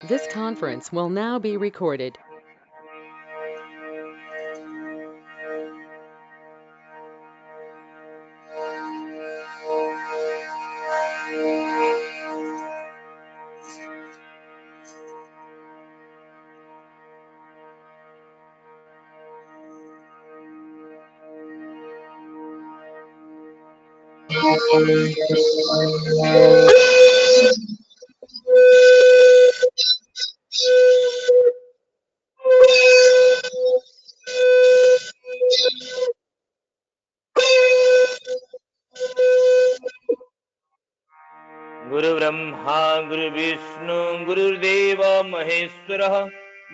This conference will now be recorded. गुरु ब्रह्मा गुरु विष्णु गुरुदेव महेश्वरः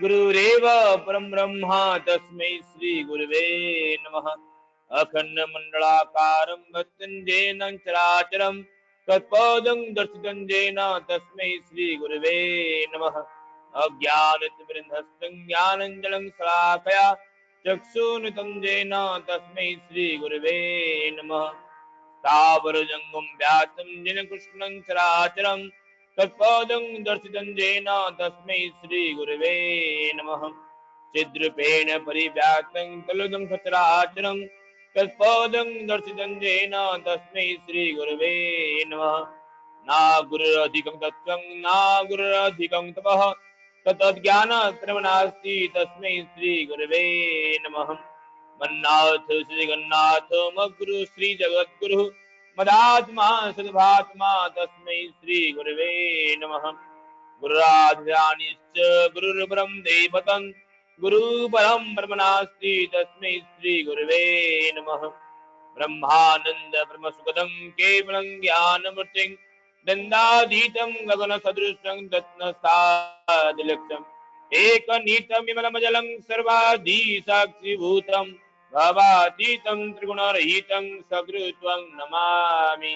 गुरुरेव परम ब्रह्मा तस्मै श्री गुरुवे नमः। अखंड मंडलाकारं मृत्युंजयेन चराचरं तत्पदं दर्शितं येन तस्मै श्री गुरुवे नमः। अज्ञानतिमिरन्धस्तं ज्ञानञ्जनं शलाकया चक्षुरुन्मिलितं येन तस्मै श्री गुरुवे नमः। स्थावरजङ्गं व्यासं येन कृष्णं चराचरं तत्पदं दर्शितं येन तस्मै श्रीगुरवे नमः। चिद्रूपेण परिव्याप्तं तल्लुदं सचराचरं तत्पदं दर्शितं येन तस्मै श्रीगुरवे नमः। न गुरुरधिकं तत्त्वं न गुरुरधिकं तपः तत्तज्ज्ञानत्रयं नास्ति तस्मै श्रीगुरवे नमः। मन्नाथ श्रीगन्नाथ मद्गुरु श्री जगद्गुरु मदात्मा सद्भात्मा तस्मै श्री गुरवे नमः। गुरुराध्यानिश्च गुरुर्परं दैवतं गुरु परं ब्रह्म नास्ति तस्मै श्री गुरवे नमः। ब्रह्मानंद ब्रह्मसुखदं केवलं ज्ञानमूर्तिं दन्दाधीतं गगनसदृशं दत्तसादिलक्ष्यम् एकनीतं विमलमजलं सर्वाधि साक्षिभूतं भवातीतं त्रिगुणरहितं सगृत्वं नमामि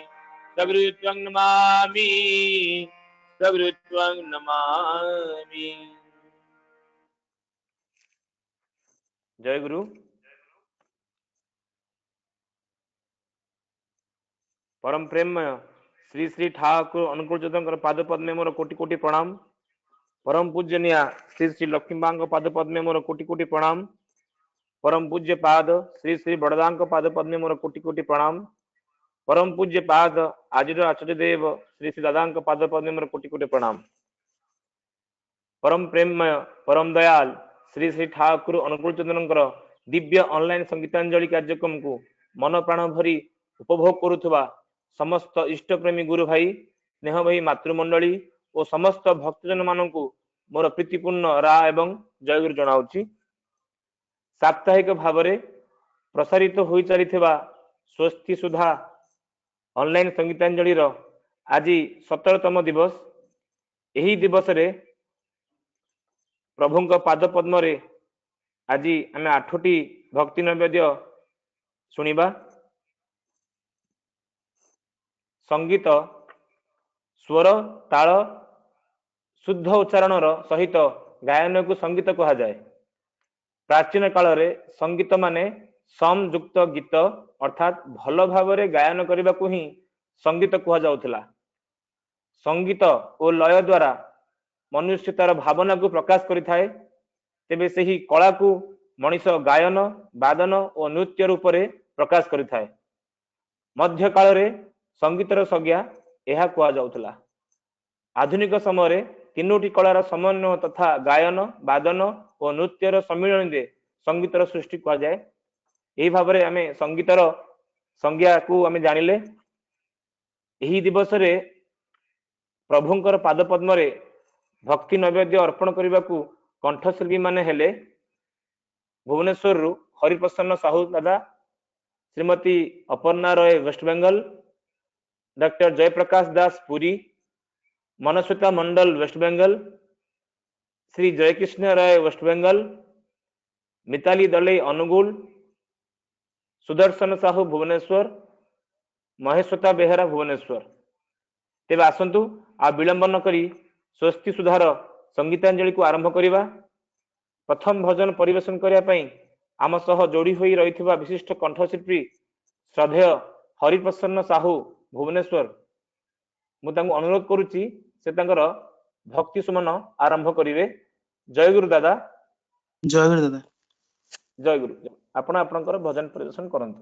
सगृत्वं नमामि सगृत्वं नमामि। जय गुरु। परम प्रेममय श्री श्री ठाकुर अनुकूल चंद्र पाद पद्मे मोर कोटि कोटि प्रणाम। परम पूजनीय श्री श्री लक्ष्मी पाद पद्मे मोर कोटि कोटि प्रणाम। परम पूज्य पाद श्री श्री बड़दा पाद पद्मे मोर कोटि कोटि प्रणाम। परम पूज्य पाद आज आचार्य देव श्री श्री दादा पाद पद्मे मोर कोटि कोटि प्रणाम। परम प्रेममय परम दयाल श्री श्री ठाकुर अनुकूल चंद्र दिव्य ऑनलाइन संगीतांजलि कार्यक्रम को मन प्राण भरी उपभोग करुवा समस्त इष्टप्रेमी गुरु भाई स्नेह भाई मातृमंडली और समस्त भक्तजन मानक मोर प्रीतिपूर्ण रा एवं जयगुरु जनाऊँगी। साप्ताहिक भाव प्रसारित हो चली स्वस्ति सुधा ऑनलाइन संगीतांजलि आज 17तम दिवस। यही दिवस रे प्रभु पाद पद्म आज आम 8टी भक्ति नैवेद्य शुणा। संगीत स्वर ताल शुद्ध उच्चारण सहित गायन को संगीत कहा जाए। प्राचीन काल रे संगीत माने समयुक्त गीत अर्थात भल भाव गायन करने को ही संगीत कह जाउथला। संगीत और लय द्वारा मनुष्य तार भावना को प्रकाश करिथाए। तेबे सही कला को मनीष गायन वादन और नृत्य रूप में प्रकाश करिथाए। मध्य काल रे संगीतर संज्ञा यह कह जाउथला। आधुनिक समय तीनोटी कलार समन्वय तथा गायन वादन और नृत्यर सम्मिलन रे संगीतर सृष्टि कह जाए। यही भाव में आम संगीतर संज्ञा को आम जानिले। यही दिवस रे प्रभुंकर पाद पद्म रे भक्ति नैवेद्य अर्पण करने को कंठशिल्पी माने हेले भुवनेश्वर रु हरिप्रसन्न साहू दादा, श्रीमती अपर्णा रॉय वेस्ट बेंगल, डॉक्टर जयप्रकाश दास पुरी, मनस्विता मंडल वेस्ट बेंगल, श्री जयकृष्ण राय वेस्ट बेंगल, मिताली दले अनुगुल, सुदर्शन साहू भुवनेश्वर, महेश्वता बेहरा भुवनेश्वर। तेज आसतु आ विलंब न करी स्वस्ति सुधार संगीतांजलि को आरंभ करिबा। प्रथम भजन परिवेशन करने आम सह जोड़ी होई रही विशिष्ट कंठशिल्पी श्रद्धेय हरिप्रसन्न साहू भुवनेश्वर मुझे अनुरोध करुच्ची से भक्ति सुमन आरंभ करिवे। जय गुरु दादा। जय गुरु दादा। जय गुरु। आपण आपनकर भजन प्रदर्शन करंतु।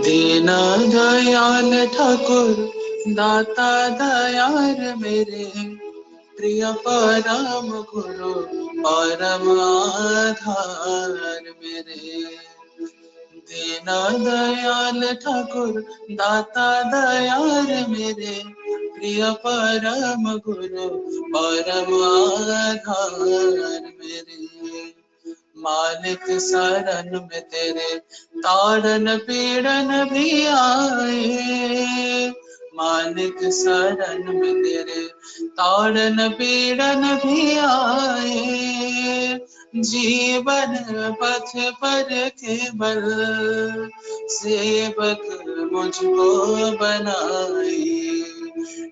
दीना दयाल ठाकुर दाता दयार मेरे, प्रिय परम गुरु परम आधार मेरे। दीना दयाल ठाकुर दाता दयार मेरे, प्रिय परम गुरु परम आधार मेरे। मालिक शरण में तेरे तारन पीड़न भी आए, मालिक शरण में तेरे तारन पीड़न भी आए। जीवन पथ पर केवल सेवक मुझको बनाए।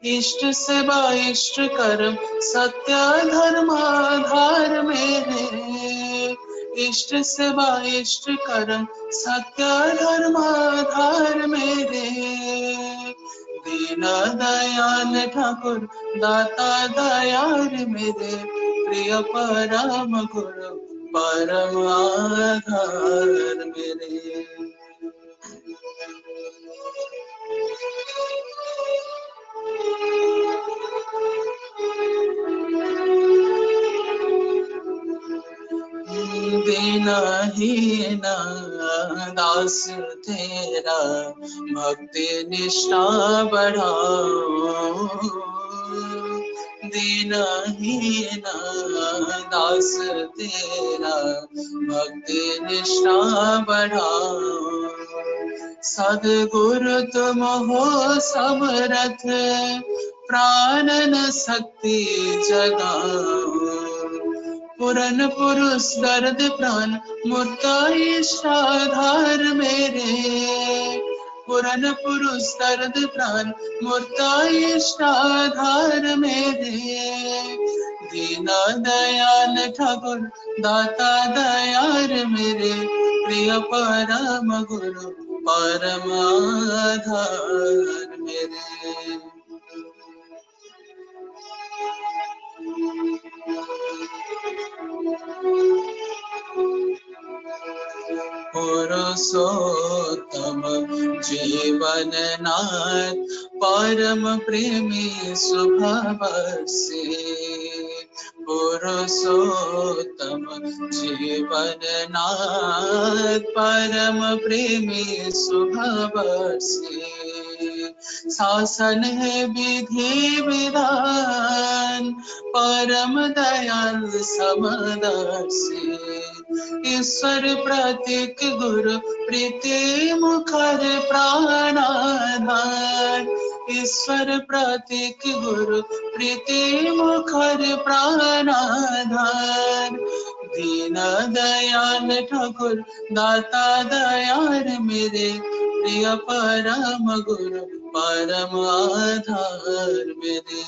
इष्ट सेवा इष्ट कर्म सत्य धर्म आधार मेरे, इष्ट सेवा इष्ट कर्म सत्य धर्म आधार मेरे। दीना दयाल ठाकुर दाता दयार मेरे, प्रिय परम गुरु परम आधार मेरे। दीनहीन दास तेरा भक्ति निष्ठा बढ़ाओ। दीनहीन दास तेरा भक्ति निष्ठा बढ़ाओ। सद्गुरु तुम हो समरथ, प्राणन शक्ति जगाओ। पुरन पुरुष दर्द प्राण मुर्दा इष्टाधार मेरे, पुरन पुरुष दर्द प्राण मुर्दा इष्टाधार मेरे। दीना दयाल ठाकुर दाता दयार मेरे, प्रिय परम गुरु परम आधार मेरे। पुरुषोत्तम जीवन नाथ परम प्रेमी स्वभाव से, पुरुषोत्तम जीवन नाथ परम प्रेमी स्वभाव से। शासन है विधि विधान परम दयाल समदर्शी। ईश्वर प्रतीक गुरु प्रीति मुखर प्राणाधार, ईश्वर प्रतीक गुरु प्रीति मुखर प्राणाधार। दीन दयाल ठाकुर दाता दयार मेरे, प्रिय परम गुरु परम आधार मेरे।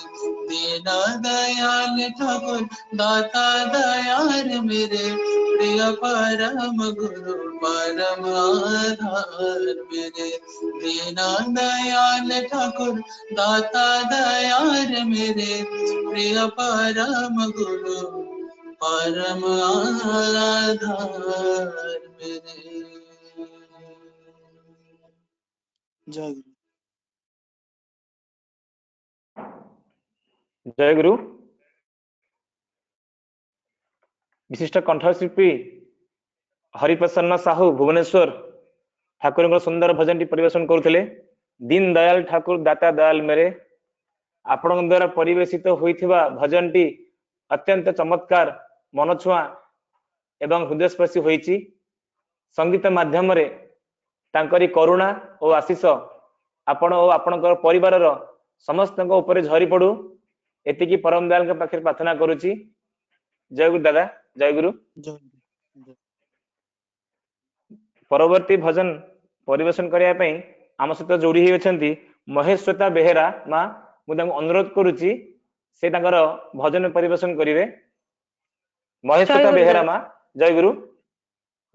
दीन दयाल ठाकुर दाता दयार मेरे, प्रिय परम गुरु परम आधार मेरे। दीन दयाल ठाकुर दाता दयार मेरे, प्रिय परम गुरु परम आधार मेरे। जय गुरु। जय गुरु। विशिष्ट कंठशिल्पी हरिप्रसन्न साहू भुवनेश्वर ठाकुर सुंदर भजन टी परिवेशन करुले। दीन दयाल ठाकुर दाता दयाल मेरे आपण द्वारा परिवेशित होइथिबा भजन टी अत्यंत चमत्कार मनछुआ एवं हृदयस्पर्शी होइछि। संगीत माध्यम रे तांकरी करुणा और आशीष आपण और आपणकर परिवार समस्त ऊपर झरी पड़ू एतिकी परम दयाल के पाखे प्रार्थना करुछि। जय गुरु दादा। जय गुरु। परवर्ती भजन परिवेशन करने पे आम सहित जोड़ी होती महेश्वेता बेहेरा माँ मुझे अनुरोध करुच्ची से भजन परिवेशन करेंगे। महेश्वेता बेहेरा माँ जय गुरु।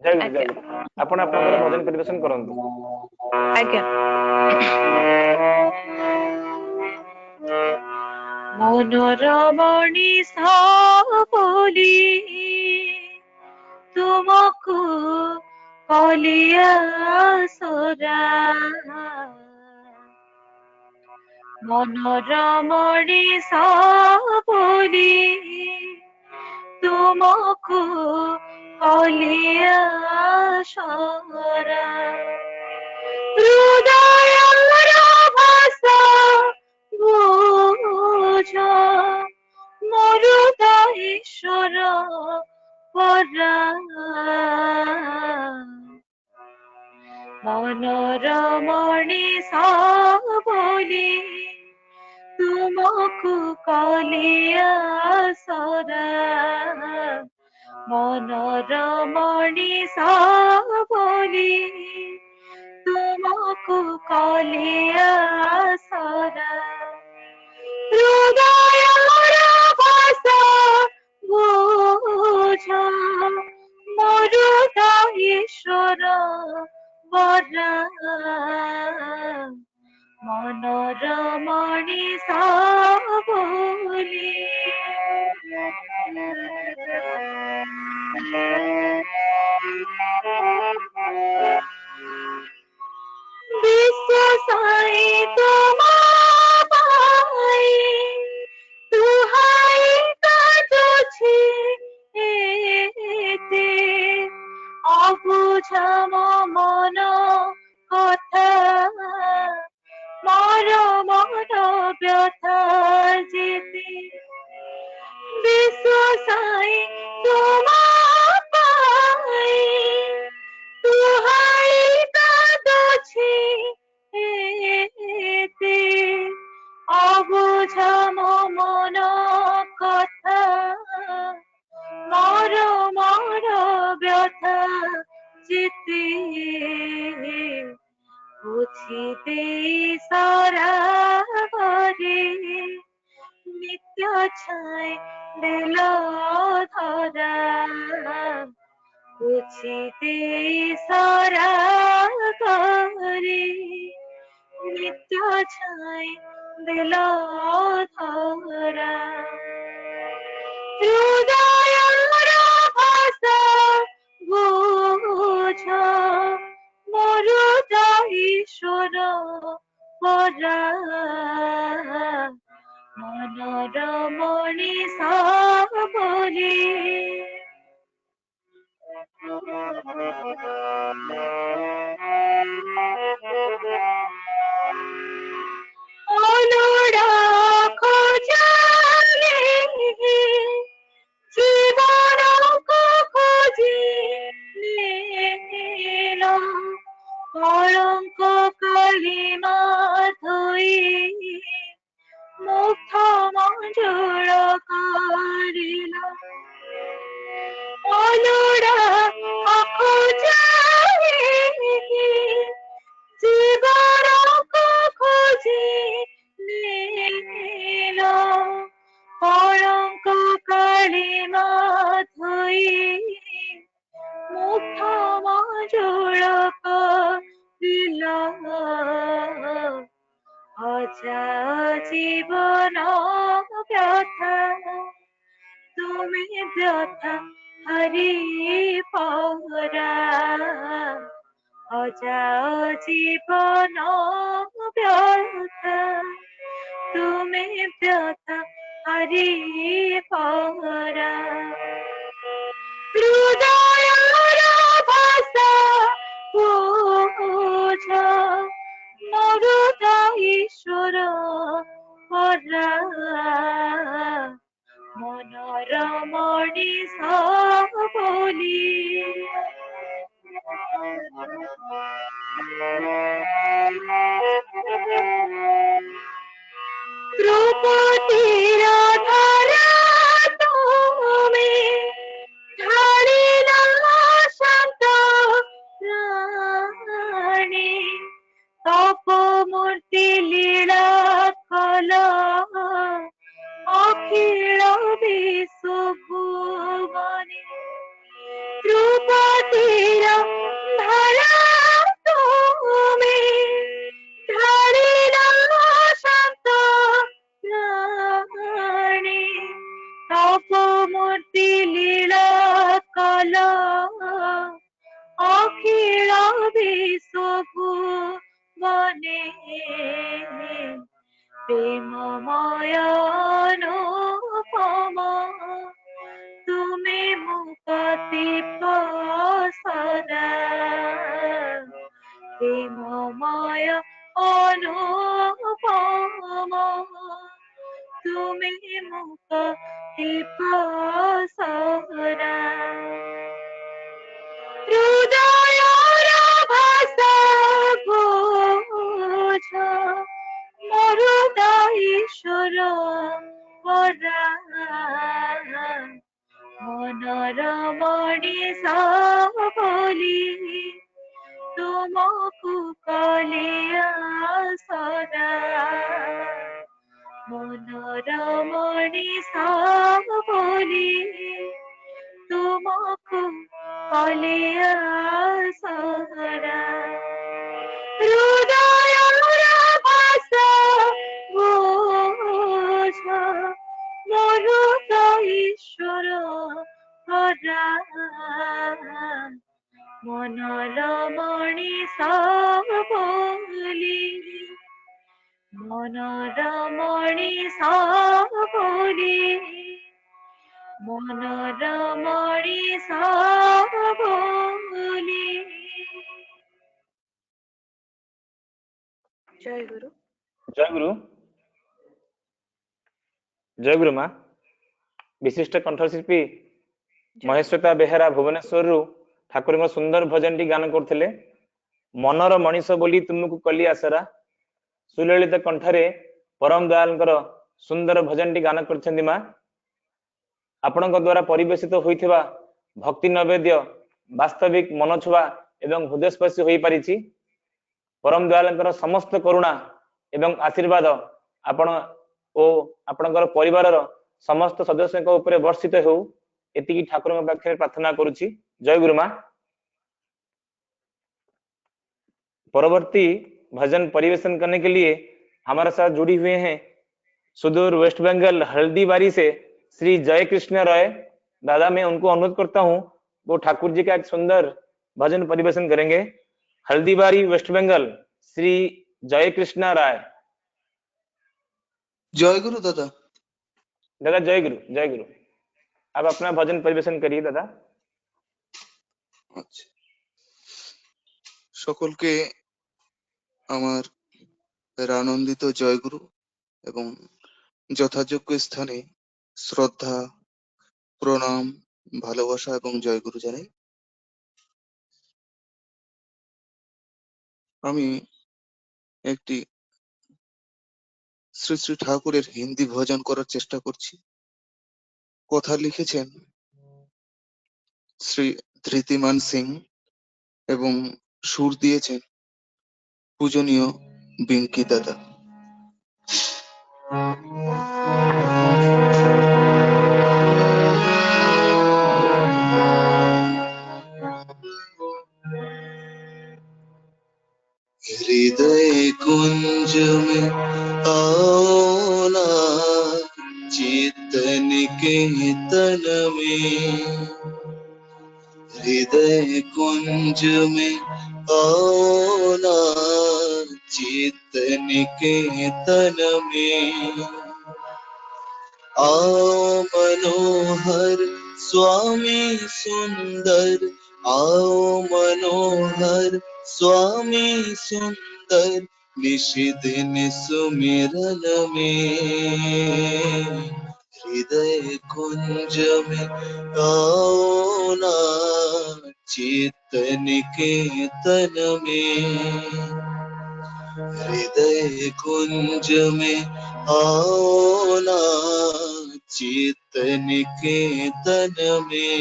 ଜୟ ଗୁରୁ ଜୟ ଆଜ୍ଞା ଗୁରୁ। ଆପଣ ଆପଣଙ୍କର ଭଜନ ପରିବେଷଣ କରନ୍ତୁ। ଆଜ୍ଞା। ମନୋରମଣି ବୋଲି ତୁମକୁ କଲିଆ ସରା ମନୋରମଣି ବୋଲି ତୁମକୁ କଲିଆ ସରା ହୃଦୟର ଭାଷା ବୁଝ ମରୁଦ ଈଶ୍ୱର ପରା ମନୋରମଣି ବୋଲି ତୁମକୁ କଲିଆ ସରା ମନୋରମଣି ବୋଲି ତୁମକୁ କଲିଆ ସରା ହୃଦୟର ଭାଷା ବୁଝ ମରୁଦ ଈଶ୍ୱର ପରା ମନୋରମଣି ବୋଲି विश्व साई तुम पाई तुहाई काजुछि एते अबुझ मन कथा मोर मन व्यथा जेते विश्व साई तुम पाई तुहाई काजुछि एते अबुझ मन कथा मोर मन व्यथा जेते बुझी दे सारा घरे नित्य छाय दिल धरा बुझिते सारा घरे नित्य छाय दिल धरा हृदयर भाषा बुझ मरुद ईश्वर परा মনোরমণি বলি অনুরা খোঁজালে জীবন খোঁজি নীল কলঙ্ক কালিমা ধুই মুখ মঞ্জুর করিল অনুরা খোঁজালে জীবন খোঁজি নীল কলঙ্ক কালিমা ধুই মুখ মঞ্জুর করিল অজা জীবন ব্যথা তুমি ব্যথা হরি পরা অজা জীবন ব্যথা তুমি ব্যথা হরি পরা হৃদয়র ভাষা বুঝ মরুদ ঈশ্বর পরা মনোরমণি বলি দ্রৌপদীর ধারা তুমি ঢালিল শান্ত রাণী তপমূর্তি লীলা কল অখিল বিশ্ব ভুবনে দ্রৌপদী বিশ্বভু বনে প্রেমময় অনুপম তুমি মুকতি প্রসরা প্রেমময় অনুপম তুমি মুকতি প্রসরা হৃদয়র ভাষা বোঝ মরুদা ঈশ্বর পরা মনর মଣିষ বলি তুমକୁ কলিয়া সদা মনর মনিষ বলি তুমକୁ কলিয়া সদা হৃদয়র ভাষা বোঝ মরুদ ঈশ্বর ভরা মনর মনিষ বলি মনর মনিষ বলি মনর মনিষ বলি জয় গুরু। ଜୟ ଗୁରୁ। ଜୟ ଗୁରୁ ମା। ବିଶିଷ୍ଟ କଣ୍ଠଶିଳ୍ପୀ ମହେଶ୍ୱତା ବେହେରା ଭୁବନେଶ୍ୱରରୁ ଠାକୁରଙ୍କ ସୁନ୍ଦର ଭଜନଟି ଗାନ କରୁଥିଲେ। ମନର ମଣିଷ ବୋଲି ତୁମକୁ କଲି ଆସରା। ସୁଲଳିତ କଣ୍ଠରେ ପରମ ଦୟାଲଙ୍କର ସୁନ୍ଦର ଭଜନଟି ଗାନ କରିଛନ୍ତି ମା। ଆପଣଙ୍କ ଦ୍ୱାରା ପରିବେଷିତ ହୋଇଥିବା ଭକ୍ତି ନୈବେଦ୍ୟ ବାସ୍ତବିକ ମନଛୁଆ ଏବଂ ହୃଦୟସ୍ପର୍ଶୀ ହୋଇପାରିଛି। ପରମ ଦୟାଲଙ୍କର ସମସ୍ତ କରୁଣା ଏବଂ ଆଶୀର୍ବାଦ ଆପଣ ଓ ଆପଣଙ୍କର ପରିବାରର ସମସ୍ତ ସଦସ୍ୟଙ୍କ ଉପରେ ବର୍ଷିତ ହେଉ, ଏତିକି ଠାକୁରଙ୍କ ପାଖରେ ପ୍ରାର୍ଥନା କରୁଛି। ଜୟ ଗୁରୁ ମା। परवर्ती भजन परिवेशन करने के लिए हमारे साथ जुड़ी हुए हैं सुदूर वेस्ट बंगाल हल्दीबारी से श्री जय कृष्ण राय। दादा, मैं उनको अनुरोध करता हूँ वो ठाकुर जी का एक सुंदर भजन परिवेशन करेंगे। हल्दीबारी वेस्ट बंगाल श्री जय कृष्ण राय। जय गुरु दादा। दादा जय गुरु, जय गुरु। आप अपना भजन परिवेशन करिए दादा। আচ্ছা, সকলকে আমার আনন্দিত জয়গুরু এবং যথাযোগ্য স্থানে শ্রদ্ধা, প্রণাম, ভালোবাসা এবং জয়গুরু জানাই। আমি একটি শ্রী শ্রী ঠাকুরের হিন্দি ভজন করার চেষ্টা করছি। কথা লিখেছেন শ্রী ধৃতিমান সিং এবং সুর দিয়েছেন পূজনীয় বিঙ্কি দাদা। हृदय कुंज में आओ ना, चेतन के तन में हृदय कुंज में आओ ना, चेतन के तन में आओ मनोहर स्वामी सुंदर, आओ मनोहर स्वामी सुंदर, निश दिन सुमिरन में हृदय कुंज में आओ ना, चेतन के तन में हृदय कुंज में आओ ना, चेतन के तन में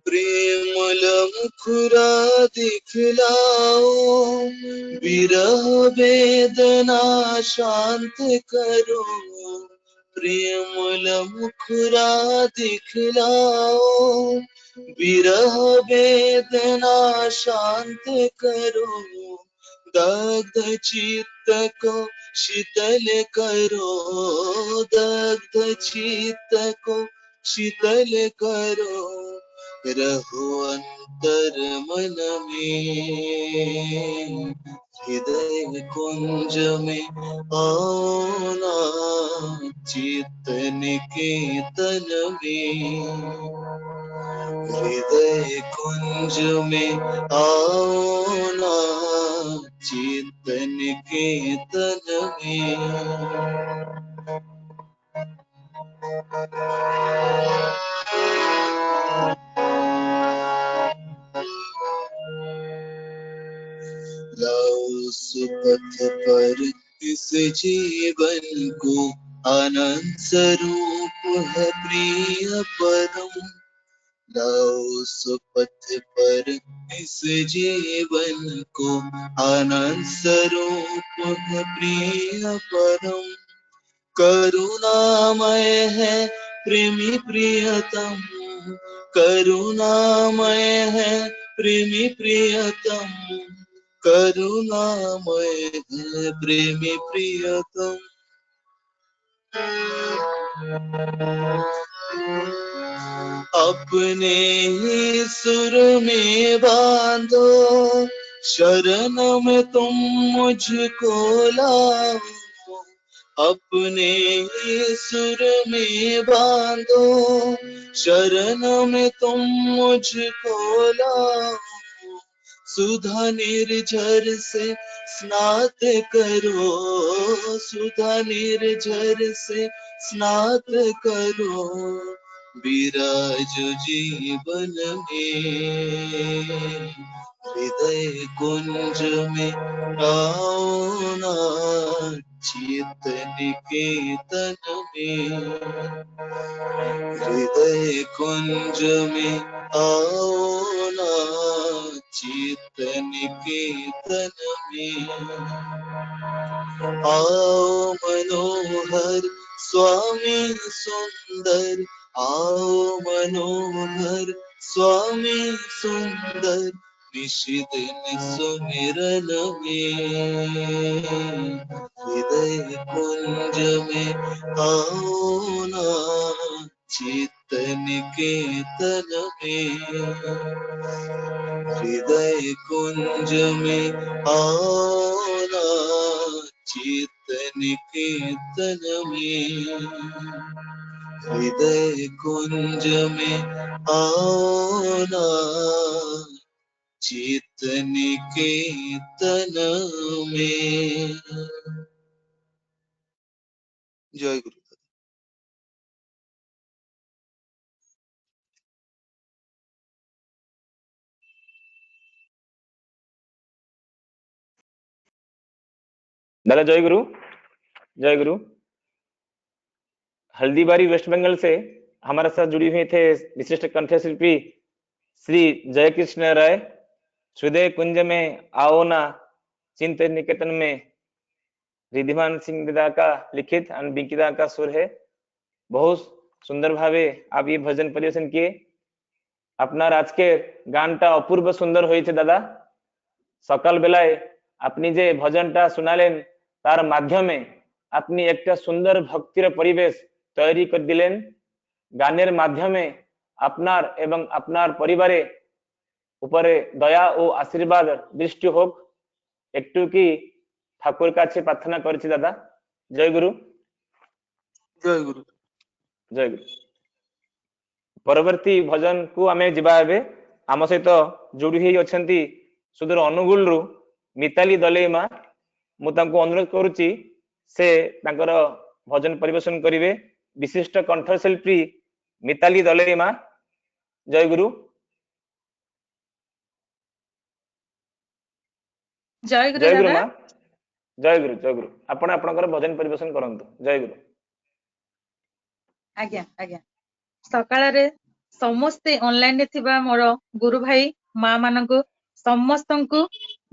प्रेमल मुखरा दिखलाओ, विरह वेदना शांत करो, प्रेमल मुखरा दिखलाओ, विरह वेदना शांत करो, दग्ध चित्त को शीतल करो, दग्ध चित्त को शीतल करो, रहो अंतर मन में, हृदय कुंज में आओ ना, चित्त निकेतन में, हृदय कुंज में आओ ना, चित्त निकेतन में। लाओ सुपथ पर इस जीवन को, आनंद स्वरूप है प्रिय परम, लाओ सुपथ पर इस जीवन को, आनंद स्वरूप है प्रिय परम, करुणामय है प्रेमी प्रियतम, करुणामय है प्रेमी प्रियतम, करुणामय है प्रेमी प्रियतम। अपने ही सुर में बांधो, शरण में तुम मुझको लाओ, अपने ही सुर में बांधो, शरण में तुम मुझको लाओ, सुधा निर्झर से स्नात करो, सुधा निर्झर से स्नात करो, विराज जीवन में, हृदय कुंज में आओ ना, चित्त निकेतन में, हृदय कुंज में आओ ना, चित्त निकेतन में। आओ मनोहर स्वामी सुंदर, आओ मनोहर स्वामी सुंदर, निश दिन सुमिरन में, हृदय कुंज में आओ ना, चित्त निकेतन में, हृदय कुंज में आओ ना, चित्त निकेतन में, हृदय कुंज में आओ ना, चित्त निकेतन में। जय गुरु। दादा जय गुरु। जय गुरु। हल्दीबारी वेस्ट बंगाल से हमारे साथ जुड़ी हुई थे विशिष्ट कंठशिल्पी श्री जयकृष्ण राय। हृदय कुंज में आओ ना, चिंतन निकेतन में रिद्धिमान सिंह दादा का लिखित और बिंकिदा का सुर है। बहुत सुंदर भावे आप ये भजन परिवेशन किए। আপনার আজকের গানটা অপূর্ব সুন্দর হয়েছে দাদা। সকাল বেলায় আপনি যে ভজনটা শোনালেন তার মাধ্যমে আপনি একটা সুন্দর ভক্তির পরিবেশ তৈরি করে দিলেন। গানের মাধ্যমে আপনার এবং আপনার পরিবারে উপরে দয়া ও আশীর্বাদ দৃষ্টি হোক, একটু কি ঠাকুর কাছে প্রার্থনা করেছি দাদা। জয় গুরু। जय गुरु। ଜୟ ଗୁରୁ। ପରବର୍ତ୍ତୀ ଭଜନକୁ ଆମେ ଯିବା ଏବେ। ଆମ ସହିତ ଯୋଡ଼ି ହେଇ ଅଛନ୍ତି ସୁଦୂର ଅନୁଗୁଳରୁ ମିତାଲି ଦଲେଇ ମା। ମୁଁ ତାଙ୍କୁ ଅନୁରୋଧ କରୁଛି ସେ ତାଙ୍କର ଭଜନ ପରିବେଷଣ କରିବେ। ବିଶିଷ୍ଟ କଣ୍ଠଶିଳ୍ପୀ ମିତାଲି ଦଲେଇ ମା। ଜୟ ଗୁରୁ। ଜୟ ଗୁରୁ ଜୟ ଗୁରୁ ଦାଦା। ମା। ଜୟ ଗୁରୁ। ଜୟ ଗୁରୁ। ଆପଣ ଆପଣଙ୍କର ଭଜନ ପରିବେଷଣ କରନ୍ତୁ। ଜୟ ଗୁରୁ। ଆଜ୍ଞା ଆଜ୍ଞା। ସକାଳରେ ସମସ୍ତେ ଅନଲାଇନ ରେ ଥିବା ମୋର ଗୁରୁ ଭାଇ ମା ମାନଙ୍କୁ ସମସ୍ତଙ୍କୁ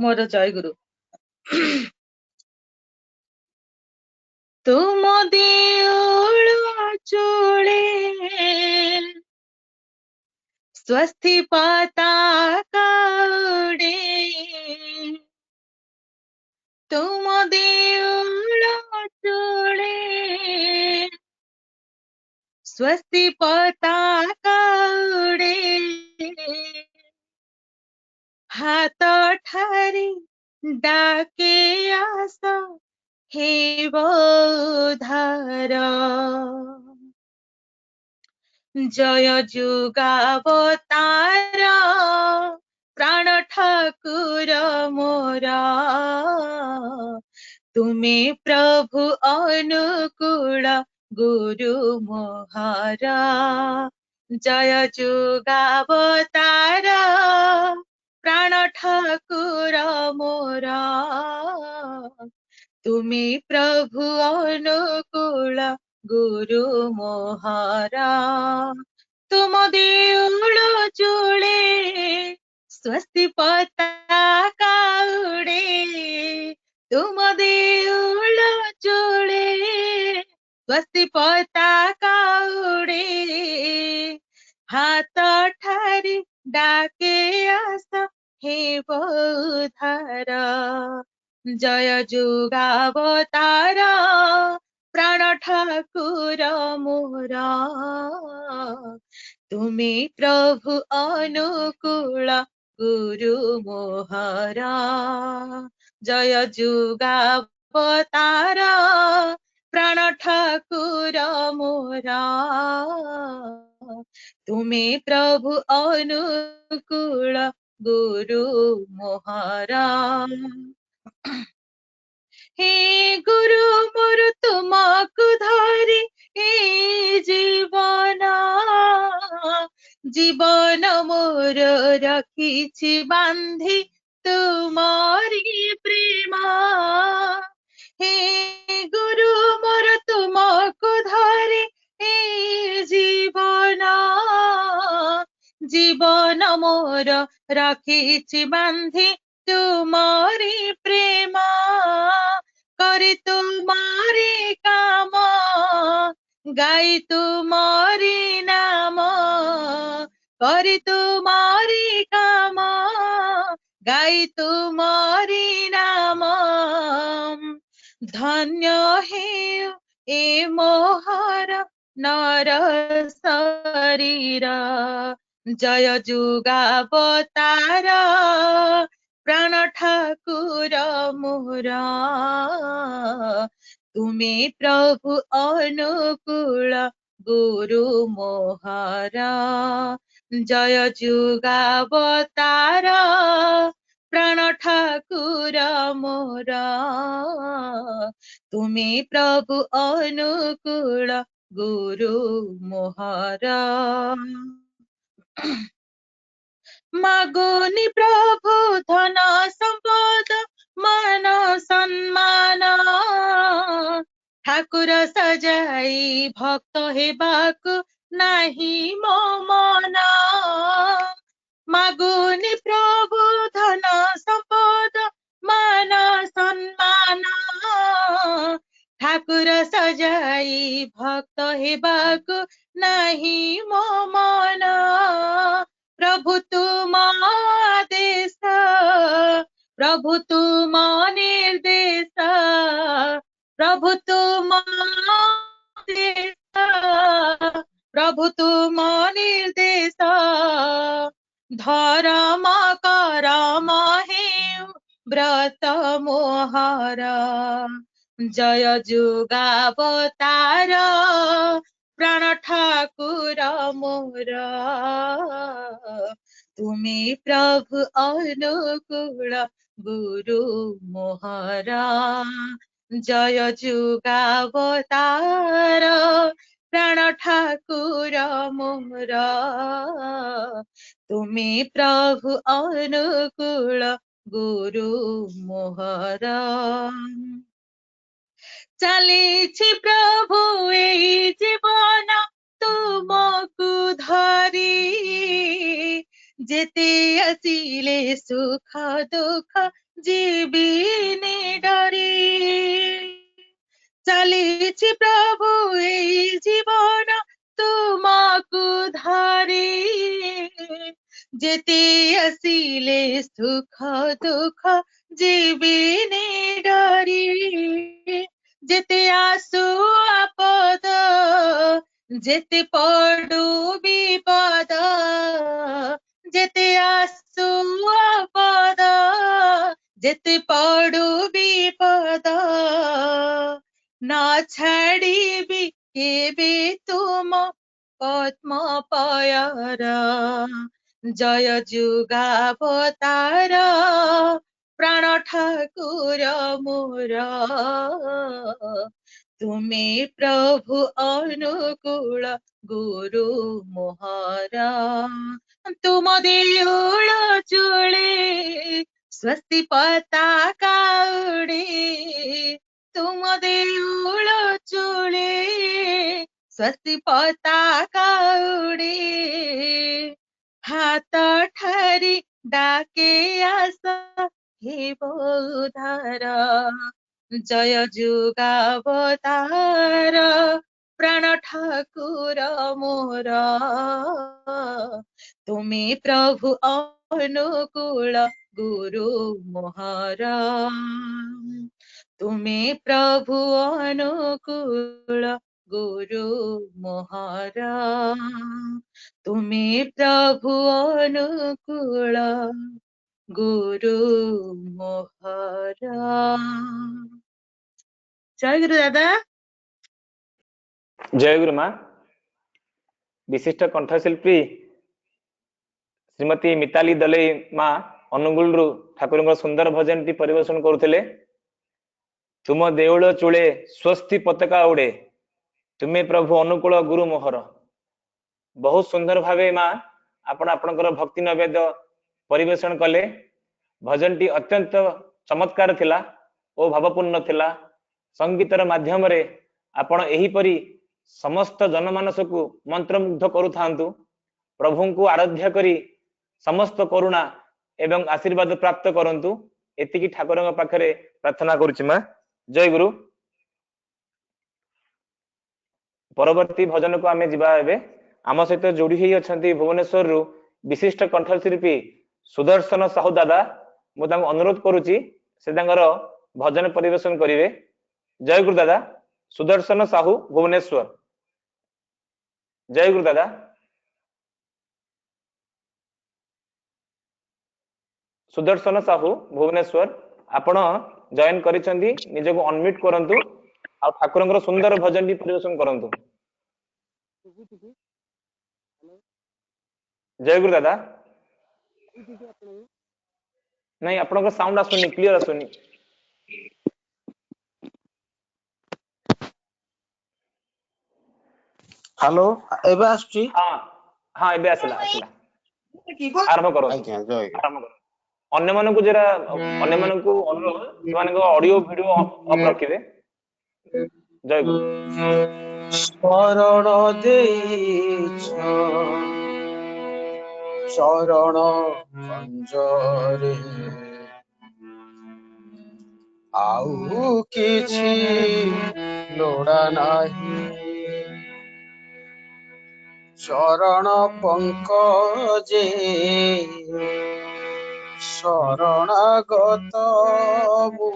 ମୋର ଜୟ ଗୁରୁ। ତୁମ ଦେଉଳ ଚୂଳେ ସ୍ୱସ୍ତି ପତାକା ଉଡ଼େ, ତୁମ ଦେଉଳ ଚୂଳେ ସ୍ୱସ୍ତି ପତାକା ଉଡ଼େ ହାତ ଠାରି ଡାକେ ଆସ ହେ ବୋଧାର ଜୟ ଯୁଗାବତାର ପ୍ରାଣ ଠାକୁର ମୋର ତୁମେ ପ୍ରଭୁ ଅନୁକୂଳ ଗୁରୁ ମୋହର ଜୟ ଯୁଗାବତାର ପ୍ରାଣ ଠାକୁର ମୋର ତୁମେ ପ୍ରଭୁ ଅନୁକୂଳ ଗୁରୁ ମୋହର ତୁମ ଦେଉଳ ଚୂଳେ ସ୍ୱସ୍ତି ପତାକା ଉଡ଼େ ତୁମ ଦେଉଳ ଚୂଳେ ସ୍ୱସ୍ତି ପତାକା ଉଡ଼େ ହାତ ଠାରି ଡାକେ ଆସ ହେ ବୋଧାର ଜୟ ଯୁଗାବତାର ପ୍ରାଣ ଠାକୁର ମୋର ତୁମେ ପ୍ରଭୁ ଅନୁକୂଳ ଗୁରୁ ମୋହର ଜୟ ଯୁଗାବତାର ପ୍ରାଣ ଠାକୁର ମୋର ତୁମେ ପ୍ରଭୁ ଅନୁକୂଳ ଗୁରୁ ମୋହର হে গুরু মোর তোমাকু ধরি এই জীবন জীবন মোর রাখিছি বান্ধি তোমারি প্রেম হে গুরু মোর তোমাকু ধরি এই জীবন জীবন মোর রাখিছি বান্ধি তোমারি প্রেম করে তোমারি কাম গাই তোমারি নাম করে তোমারি কাম গাই তোমারি নাম ধন্য হেউ এ মোহর নর শরীর জয় যুগাবতার প্রাণ ঠাকুর মোর তুমি প্রভু অনুকূল গুরু মোহর জয় যুগাবতার প্রাণ ঠাকুর মোর তুমি প্রভু অনুকূল গুরু মোহর মাগুনি প্রভু ধন সম্পদ মান সম্মান ঠাকুর সজাই ভক্ত হেবাকু নাহি মো মন মাগুনি প্রভু ধন সম্পদ মান সম্মান ঠাকুর সজাই ভক্ত হেবাকু নাহি মো মন প্রভু তুম আদেশ প্রভু তুম নির্দেশ প্রভু তুম আদেশ প্রভু তুম নির্দেশ ধরম করম হেউ ব্রত মোহর জয় যুগাবতার প্রাণ ঠাকুর মোর তুমি প্রভু অনুকূল গুরু মোহর জয় যুগাবতার প্রাণ ঠাকুর মোর তুমি প্রভু অনুকূল গুরু মোহর চালিছি প্রভু এই জীবন তুমকু ধরি যেতে আসিলে সুখ দুঃখ জীবিনে ডরি চালিছি প্রভু এই জীবন তুমকু ধরি যেতে আসিলে সুখ দুঃখ जीविनी डरी जेते आसु आपद जेते पडु विपद जेते आसु आपद जेते पडु विपद ना छाड़िबी केबे तुम पद्म पयर जय जुगावतार प्राण ठाकुर मोर तुमे प्रभु अनुकूल गुरु मोहर तुम देउळ चूळे स्वस्ति पताका उडे तुम देउळ चूळे स्वस्ति पताका उडे हात ठारी डाके आस हे बौद्धार जय जुगावतार प्राण ठाकुर मोर तुमे प्रभु अनुकूल गुरु मोहर तुमे प्रभु अनुकूल गुरु मोहर तुमे प्रभु अनुकूल गुरु मोहर जय गुरु दादा जय गुरु माँ। विशिष्ट कंठशिल्पी श्रीमती मिताली दलई माँ अनुगुल ठाकुर सुंदर भजन टी परिवेशन करुले। तुम देउल चूळे स्वस्ति पताका उड़े तुम्हें प्रभु अनुकूल गुरु मोहर। बहुत सुंदर भावे माँ आपणकर भक्ति नैवेद्य परिवेशन कले। भजन टी अत्यंत चमत्कार थिला और भावपूर्ण थिला। संगीतर माध्यम रे आपण एहीपरि समस्त जनमानस को मंत्रमुग्ध करुथांतु। प्रभु को आराध्य करी समस्त करुणा एवं आशीर्वाद प्राप्त करंतु। एतिकी ठाकुर पाखरे प्रार्थना करुछि माँ। जय गुरु। परवर्ती भजन को आमे जिबा एबे आम सहित जोड़ी ही अछंती भुवनेश्वर रु विशिष्ट कंठशिल्पी सुदर्शन साहू दादा। मु तांको अनुरोध करुछि से तांकर भजन परिवेशन करिवे। जय गुरु दादा। सुदर्शन साहू भुवनेश्वर। जय गुरु दादा। सुदर्शन साहू भुवनेश्वर आपण जॉइन करिसंती निजको अनम्यूट करंतु आ ठाकुरंकर सुंदर भजन टी परिवेशन करंतु। जय गुरु दादा। नहीं आपन साउंड आसुनी क्लियर आसुनी। हेलो एबे आसुची। हाँ हाँ एबे आसला आसला। आरंभ करो आज्ञा जय आरंभ करो। अन्य मानकु जरा अन्य मानकु अनुरोध सेमानक ऑडियो वीडियो ऑफ रखिबे। जय गुरु। शरण देइछ शरण कंजरे आउ किछि लोड़ा नाही चरण पंकजे शरणागत मु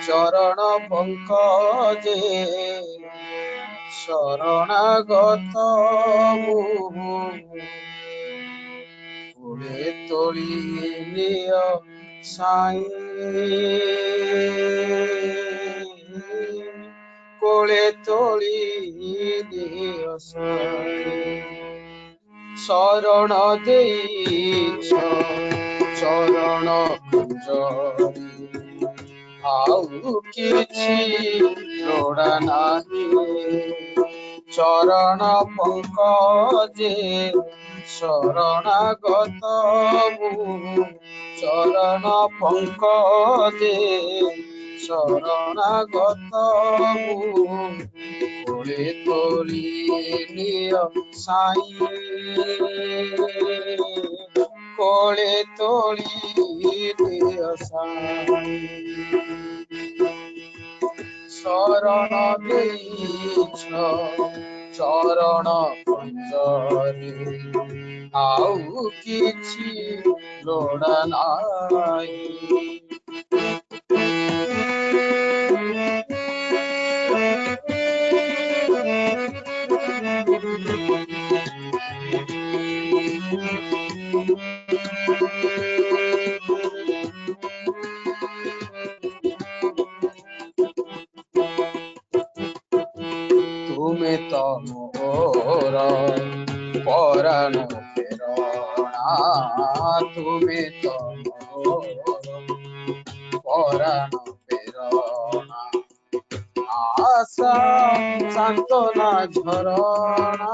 चरण पंकजे शरणागत मु कोले तोली निय साई कोले तोली निय साई शरण देइछ चरण कुंजरी आउ किछि लोड़ा नाही चरण पंकजे शरणागत मु चरण पंकजे शरणागत मु कोले तोली निय साई कोले तोली निय साई शरण देइछ चरण पंजरी ଆଉ କିଛି ଲୋଡ଼ା ନାହିଁ। ତୁମେ ତ ମୋର ପରାଣ ପ୍ରେରଣା, ତୁମେ ତ ମୋର ପରାଣ ପ୍ରେରଣା, ଆଶା ସାନ୍ତ୍ୱନା ଝରଣା,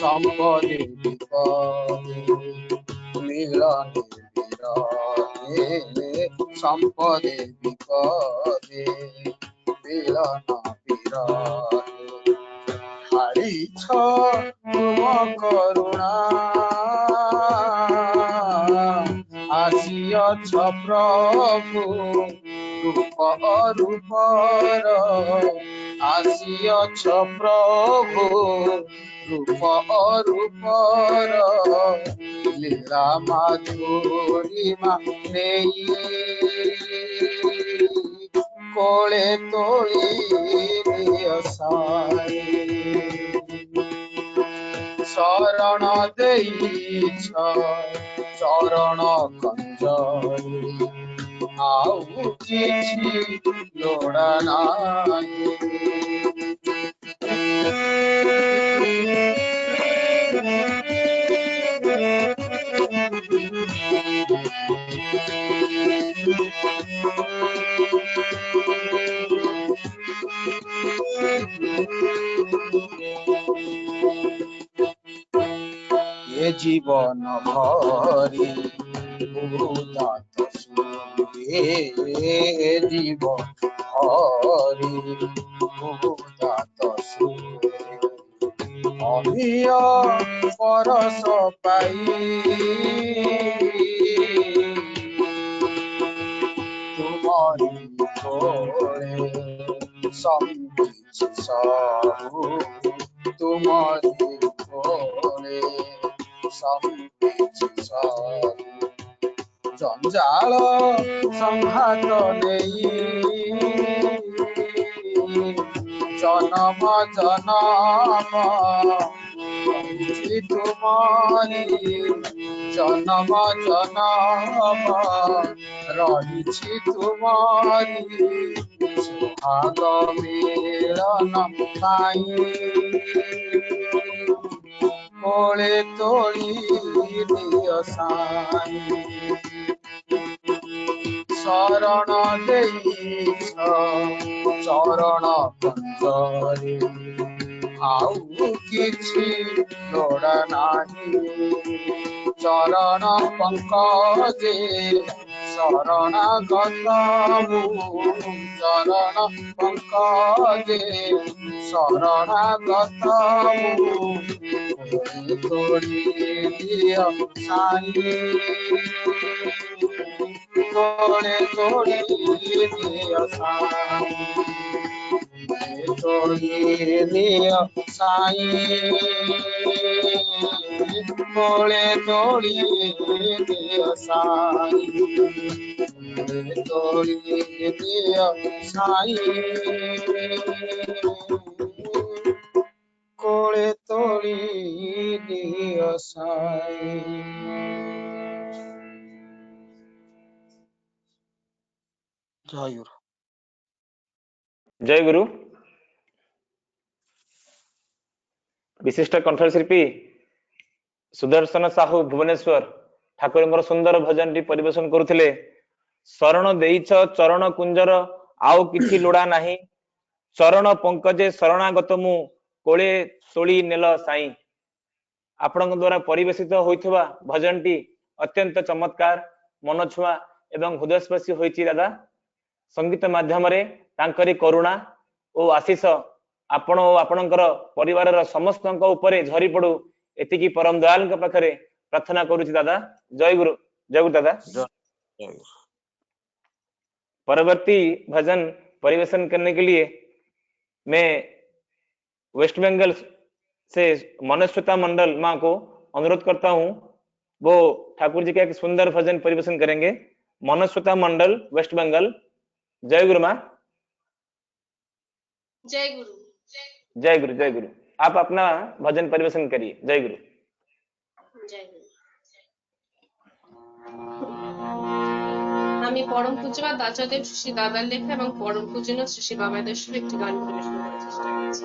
ସମ୍ପଦେ ବିପଦେ ମିଳନେ ବିରତେ, ସମ୍ପଦେ ବିପଦେ ମିଳନ ବିରତେ, ହାରିଛ ତୁମ କରୁଣା, ଆସିଅଛ ପ୍ରଭୁ ରୂପ ରୂପର, ଆସିଅଛ ପ୍ରଭୁ ରୂପ ରୂପର, ଲୀଳା ମାଧୁରୀମା ନେଇ କୋଳେ ତୋଳି ନିଅ ସାଇ। ଶରଣ ଦେଇଛ ଚରଣ କଞ୍ଜରି, ଆଉ କିଛି ଲୋଡ଼ା ନାହିଁ। ଏ ଜୀବନ ଭରି ଭୂଦାତ ସୁରେ, ଏ ଜୀବନ ଭରି ଭୂଦାତ ସୁରେ, ଅଭିୟ ପରଶ ପାଇ ତୁମରି କୋଳେ ସମିଛି ସବୁ, ତୁମରି କୋଳେ ସମିଛି ସବୁ, ଜଞ୍ଜାଳ ସଂଘାତ ନେଇ ଜନମ ଜନମ ରହିଛି ତୁମରି, ଜନମ ଜନମ ରହିଛି ତୁମରି, ସୁହାଗ ମିଳନ ପାଇଁ କୋଳେ ତୋଳି ନିଅ ସାଇ। ଶରଣ ଦେଇଛ ଚରଣ ପଞ୍ଜରି, ଆଉ କିଛି ଲୋଡ଼ା ନାହିଁ। ଚରଣ ପଙ୍କଜେ ଶରଣାଗତ ମୁଁ, ଚରଣ ପଙ୍କଜେ ଶରଣାଗତ ମୁଁ, ତୋଳି ଦିଅ ସାଇ। କୋଳେ ତୋଳି ଦିଅ ସାଇ, ତୋଳି ଦିଅ ସାଇ, କୋଳେ ତୋଳି ଦିଅ ସାଇ, ତୋଳି ଦିଅ ସାଇ, କୋଳେ ତୋଳି ଦିଅ ସାଇ। ଜୟ ଗୁରୁ। ଜୟ ଗୁରୁ। विशिष्ट कंठशिल्पी सुदर्शन साहू भुवनेश्वर ठाकुर सुंदर भजन टी परिवेशन करुथिले। शरण देइछ चरण कुंजर आउ किछि लोड़ा नाही, चरण पंकजे शरणागत मु कोळे तोली नेल साई। आपणक द्वारा परिवेशित होइथवा भजन टी अत्यंत चमत्कार मनछुआ एवं हृदयस्पर्शी होइछि। दादा संगीत माध्यम रे तांकरी करुणा और आशीष आपण और आपणकर परिवार समस्त उपरे झरी पड़ू एतिकी परम दयाल पाखरे प्रार्थना करुछि। दादा जय गुरु। जय गुरु दादा। परवर्ती भजन परिवेशन करने के लिए मैं वेस्ट बंगाल से मनस्विता मंडल माँ को अनुरोध करता हूँ, वो ठाकुर जी का एक सुंदर भजन परिवेशन करेंगे। मनस्विता मंडल, वेस्ट बंगाल। जय गुरु माँ। जय गुरु। जय गुरु, जय गुरु। आप अपना भजन परिवेशन करिए। जय गुरु। जय गुरु। আমি পরম পূজ্যবাদ আচার্যদেব শ্রী দাদার লেখা এবং পরম পূজনীয় শ্রী বাবাদের সুর একটি গান পরিবেশন করার চেষ্টা করছি।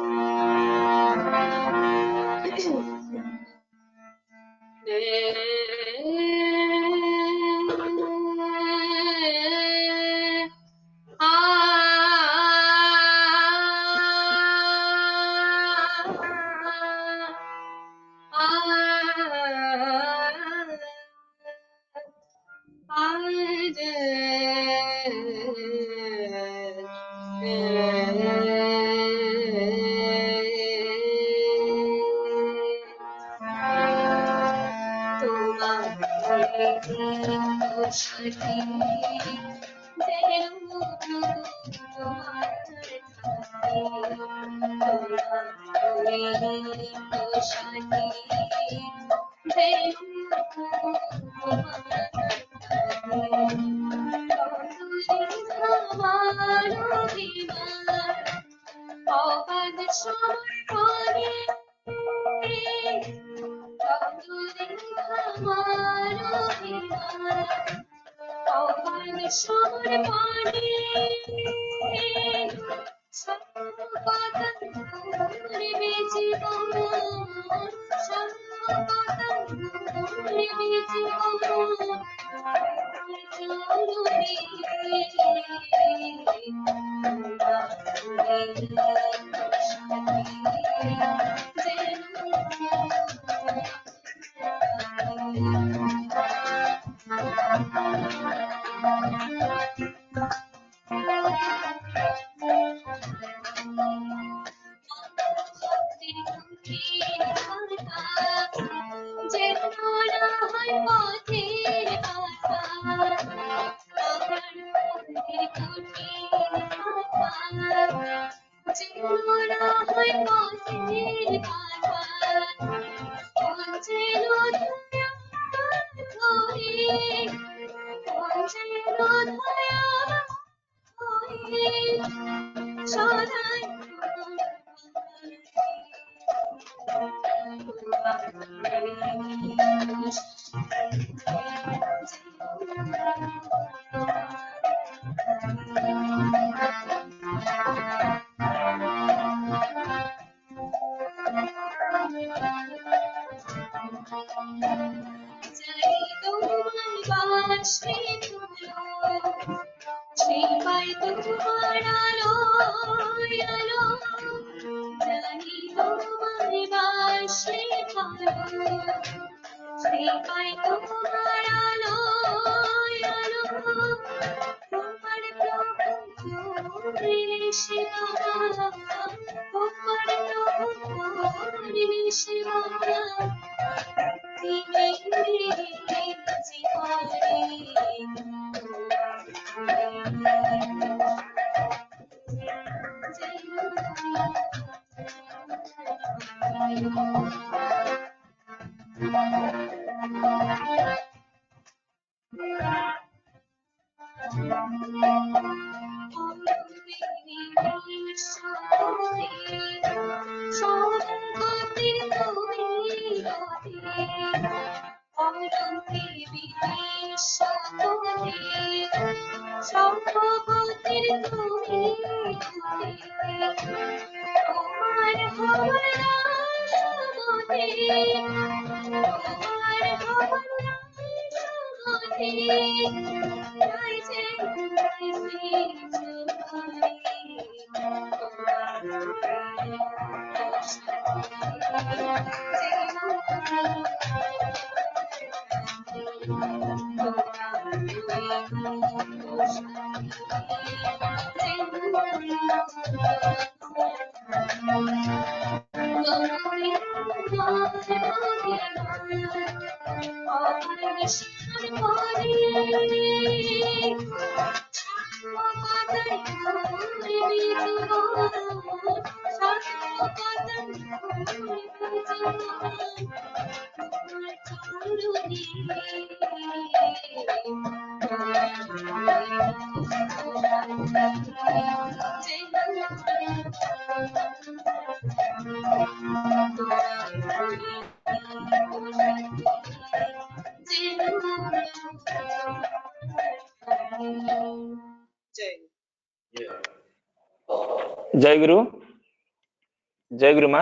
जय गुरु माँ।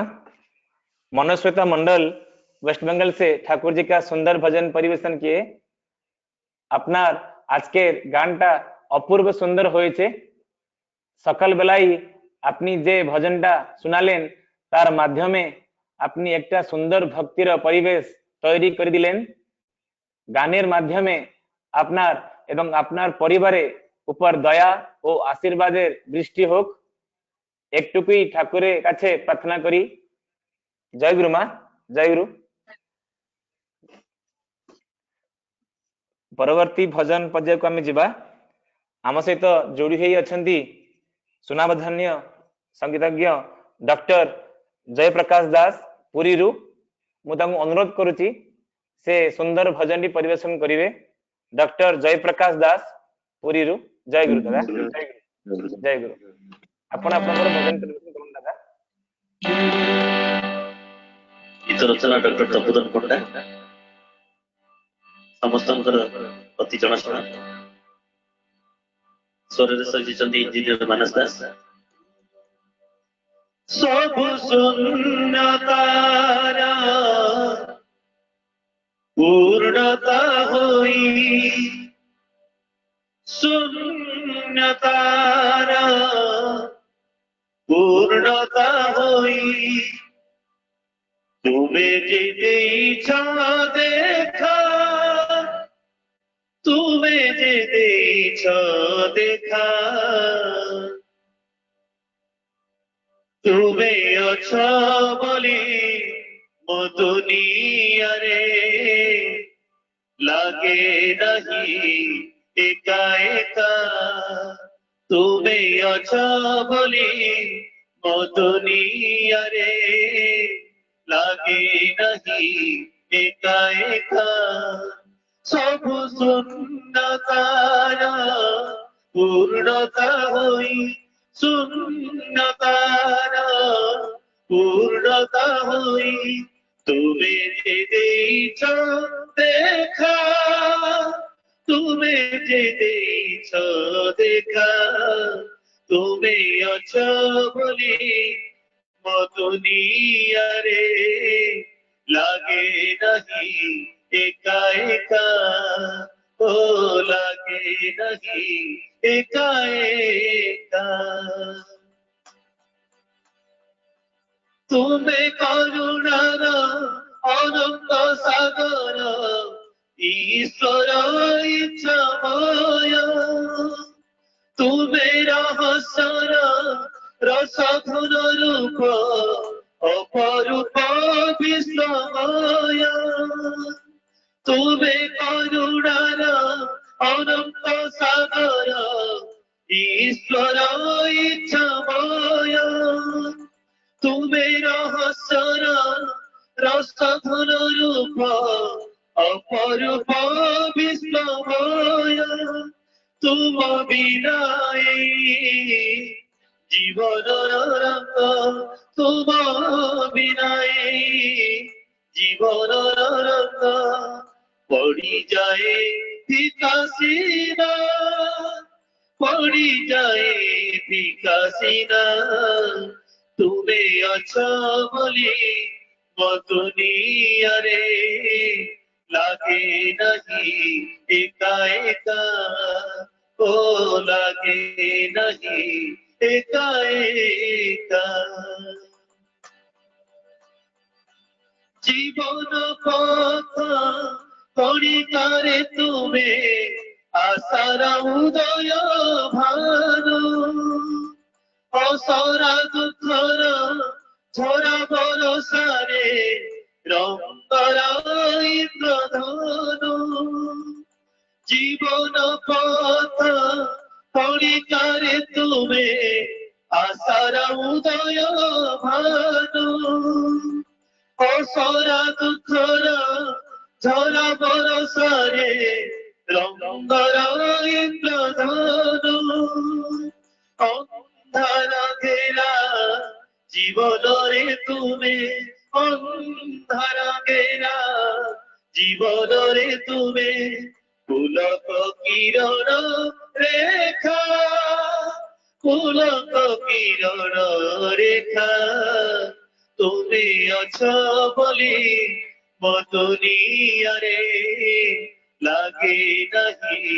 मनस्विता मंडल वेस्ट बंगाल से ठाकुर जी का सुंदर भजन परिवेशन किए। আপনার আজকের গানটা অপূর্ব সুন্দর হয়েছে। সকালবেলায় আপনি যে ভজনটা শোনালেন তার মাধ্যমে আপনি একটা সুন্দর ভক্তির পরিবেশ তৈরি করে দিলেন। গানের মাধ্যমে আপনার এবং আপনার পরিবারের উপর দয়া ও আশীর্বাদের বৃষ্টি হোক, একটুকুই ঠাকুরের কাছে প্রার্থনা করি। জয় গুরু মা, জয় গুরু। পরবর্তী ভজন পর্যায়କୁ ଆମେ ଯିବା। ଆମ ସହିତ ଯୋଡ଼ି ହୋଇ ଅଛନ୍ତି ସୁନାମଧନ୍ୟ ସଙ୍ଗୀତଜ୍ଞ ଡକ୍ଟର ଜୟପ୍ରକାଶ ଦାସ ପୁରୀରୁ। ମୁଁ ତାଙ୍କୁ ଅନୁରୋଧ କରୁଛି ସେ ସୁନ୍ଦର ଭଜନଟି ପରିବେଷଣ କରିବେ। ଡକ୍ଟର ଜୟପ୍ରକାଶ ଦାସ ପୁରୀରୁ। ଜୟ ଗୁରୁ ଦାଦା, ଜୟ ଗୁରୁ। ଆପଣ ଆପଣଙ୍କର ଭଜନ ପରିବେଷଣ କରନ୍ତୁ ଦାଦା। ଗୀତ ରଚନା ଡକ୍ଟର ତପୋଧନ ପଣ୍ଡା, ସମସ୍ତଙ୍କର ଅତି ଜଣାଶୁଣା। ସ୍ୱରରେ ସଜିଛନ୍ତି ଇଞ୍ଜିନିୟର ମାନସ ଦାସ। ସବୁ ଶୂନ୍ୟତାର ପୂର୍ଣ୍ଣତା ହୋଇ, ଶୂନ୍ୟତାର ପୂର୍ଣ୍ଣତା ହୋଇ ତୁମେ ଯେ ଦେଇଛ ଦେଖା, ତୁମେ ଯେ ଦେଇଛ ଦେଖା, ତୁମେ ଅଛ ବୋଲି ମୋ ଦୁନିଆରେ ଲାଗେ ନାହିଁ ଏକା ଏକା। ତୁମେ ଅଛ ବୋଲି ମୋ ଦୁନିଆରେ ଲାଗେ ନାହିଁ ଏକା ଏକା। ସବୁ ଶୂନ୍ୟତାର ପୂର୍ଣ୍ଣତା ହୋଇ, ଶୂନ୍ୟତାର ପୂର୍ଣ୍ଣତା ହୋଇ ତୁମେ ଯେ ଦେଇଛ ଦେଖା, ତୁମେ ଯେ ଦେଇଛ ଦେଖା, ତୁମେ ଅଛ ବୋଲି ମୋ ଦୁନିଆରେ ଲାଗେ ନାହିଁ ଏକା ଏକା। ଓ ଲାଗେ ନାହିଁ ଏକା ଏକା। ତୁମେ କରୁଣାର ଅନନ୍ତ ସାଗର, ଈଶ୍ୱର ଇଚ୍ଛାମୟ। ତୁମେ ରହସ୍ୟର ରସଘନ ରୂପ, ଅପରୂପ ବିଶ୍ଵମୟ। ତୁମେ କରୁଣାର ଅନନ୍ତ ସାଗର, ଈଶ୍ୱର ଇଚ୍ଛାମୟ। ତୁମେ ରହସ୍ୟର ରସଘନ ରୂପ, ଅପରୂପ ବିଶ୍ଵମୟ। ତୁମ ବିନା জীবনর রঙ, তুম বিনায়ে জীবনর রঙ পড়ি যায় ফিকাসিনা, পড়ি যায় ফিকাসিনা। তুমি অছ বলি মো দুনিয়ারে লাগে নাহি একা একা, ও লাগে নাহি একা একা। জীবন পথ কণিকারে তুমি আশার উদয় ভানু, অসরা দুঃখর ঝরা বরসারে রঙ্গর ইন্দ্রধনু। জীবন পথ কণিকারে তুমি আশার উদয় ভানু, অসরা দুঃখর ঝরা বরসারে রঙ্গর ইন্দ্রধনু। অন্ধার ঘেরা জীবনরে তুমি, অন্ধার ঘেরা জীবনরে তুমি পুলক কিরণ পুলক কিରଣ রেখা তুমি অছ বলি ମୋ ଦୁନିଆରେ ଲାଗେ ନାହିଁ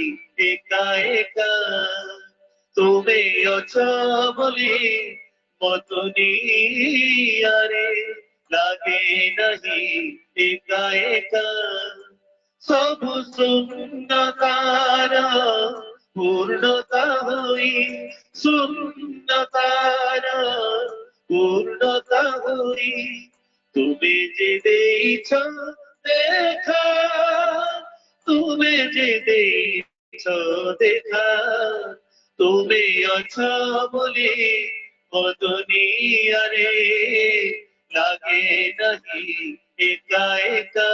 ଏକା ଏକା ତୁମେ ଅଛ ବୋଲି ମୋ ଦୁନିଆରେ ଲାଗେ ନାହିଁ ଏକା ଏକା ସବୁ ଶୂନ୍ୟତାର ପୂର୍ଣ୍ଣତା ହୋଇ ଶୂନ୍ୟତାର ପୂର୍ଣ୍ଣତା ହୋଇ তুমি যে দেইছ দেখা তুমি যে দেইছ দেখা তুমি অছ বলি ମୋ দুনিয়ারে লাগে নাহি একা একা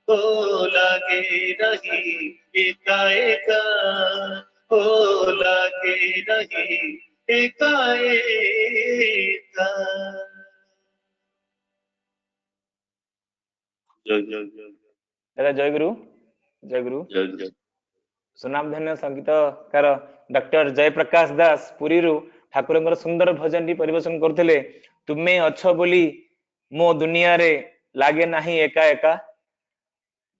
ও লাগে নাহি একা একা ও লাগে নাহি একা একা जय जय जय दादा जयगुरु जयगुरु जय जय सुनामधन्य संगीतकार डॉक्टर जयप्रकाश दास पुरीरू ठाकुरଙ୍କର ସୁନ୍ଦର ଭଜନଟି ପରିବେଷଣ କରୁଥିଲେ। ତୁମେ ଅଛ ବୋଲି ମୋ ଦୁନିଆରେ ଲାଗେ ନାହିଁ ଏକା ଏକା।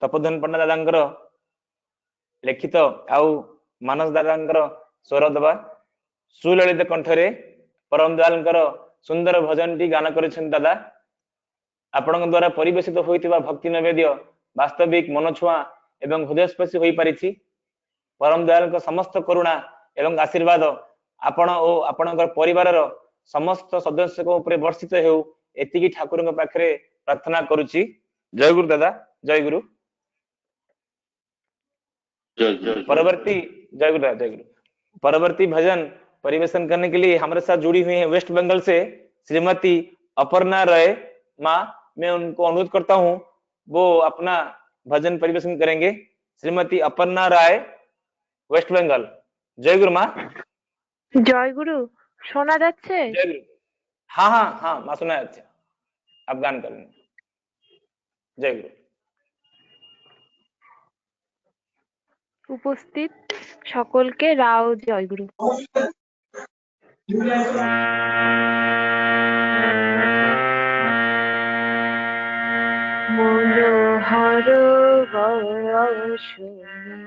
ତପୋଧନ ପଣ୍ଡା ଦାଦାଙ୍କର ଲିଖିତ ଆଉ ମାନସ ଦାଦାଙ୍କର ସ୍ୱର ଦେବା ସୁଲଳିତ କଣ୍ଠରେ ପରମ ଦୟାଲଙ୍କର ସୁନ୍ଦର ଭଜନଟି ଗାନ କରିଛନ୍ତି ଦାଦା। ଆପଣଙ୍କ ଦ୍ୱାରା ପରିବେଷିତ ହୋଇଥିବା ଭକ୍ତି ନିବେଦ୍ୟ ବାସ୍ତବିକ ମନଛୁଆଁ ଏବଂ ହୃଦୟସ୍ପର୍ଶୀ ହୋଇପାରିଛି। ପରମ ଦୟାଲଙ୍କ ସମସ୍ତ କରୁଣା ଏବଂ ଆଶୀର୍ବାଦ ଆପଣ ଓ ଆପଣଙ୍କର ପରିବାରର ସମସ୍ତ ସଦସ୍ୟଙ୍କ ଉପରେ ବର୍ଷିତ ହେଉ ଏତିକି ଠାକୁରଙ୍କ ପାଖରେ ପ୍ରାର୍ଥନା କରୁଛି। ଜୟଗୁରୁ ଦାदा जयगुरु। परवर्ती जयगुरु दादा जयगुरु। परवर्ती भजन परिवेशन करने के लिए हमारे साथ जुड़ी हुई है वेस्ट बंगाल से श्रीमती अपर्णा राय माँ। मैं उनको अनुरोध करता हूँ वो अपना भजन परिवेशन करेंगे। श्रीमती अपर्णा राय वेस्ट बंगाल। जय गुरु माँ। জয় গুরু, শোনা যাচ্ছে? जय गुरु। हाँ हाँ हाँ माँ सुना अच्छा आप गान करेंगे। जय गुरु। উপস্থিত সকলকে রাও জয়গুরু। মনোহর বসনে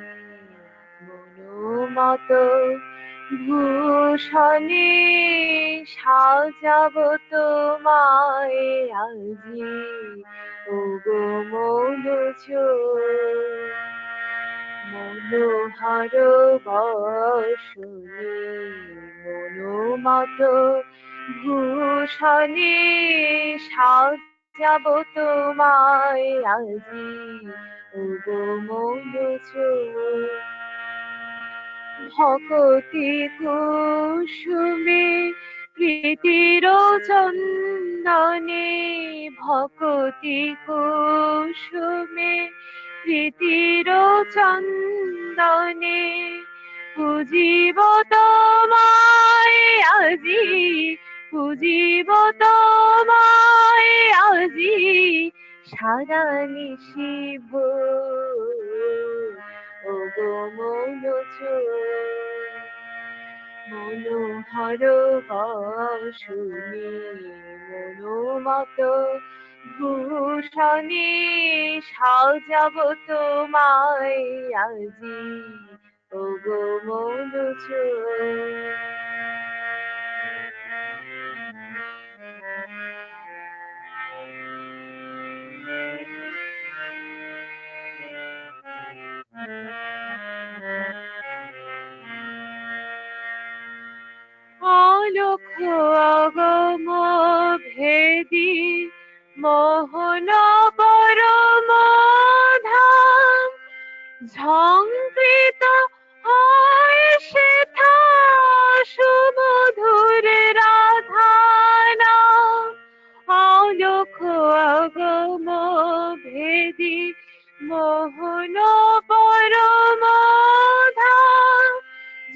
মনোমত ভূষণে সাজাব তোমায় আজি ওগো মনোহর বসনে মনোমত ভূষণে সাজাব তোমায় আজি ওগো ভকতি কুসুমে প্রীতির চন্দনে ভকতি কুসুমে প্রীতির চন্দনে পুজিব তোমায় আজি পুজিব তোমায় আজি সারা নিশিব ওগো মনোহর বসনে মনোমত ভূষণে সাজাব তোমায় আজি ওগো আলোক আগম ভেদি মোহন পরম ধাম ঝঙ্কৃত হয় সেথা সুমধুর রাধা নাম আলোক আগম ভেদি মোহন পরম ধাম